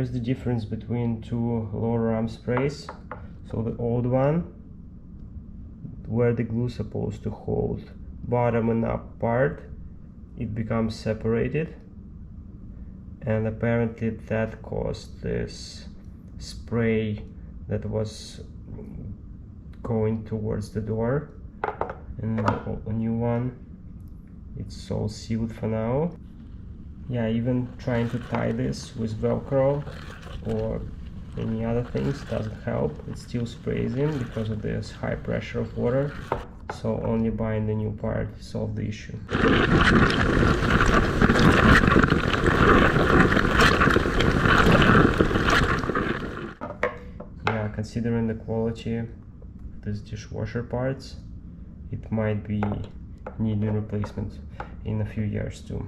here's the difference between two lower arm sprays. So the old one, where the glue is supposed to hold bottom and up part, it becomes separated, and apparently that caused this spray that was going towards the door. And a new one, it's all sealed for now. Yeah, even trying to tie this with Velcro or any other things doesn't help. It still sprays in because of this high pressure of water. So only buying the new part solved the issue. Yeah, considering the quality of these dishwasher parts, it might be needing replacement in a few years too.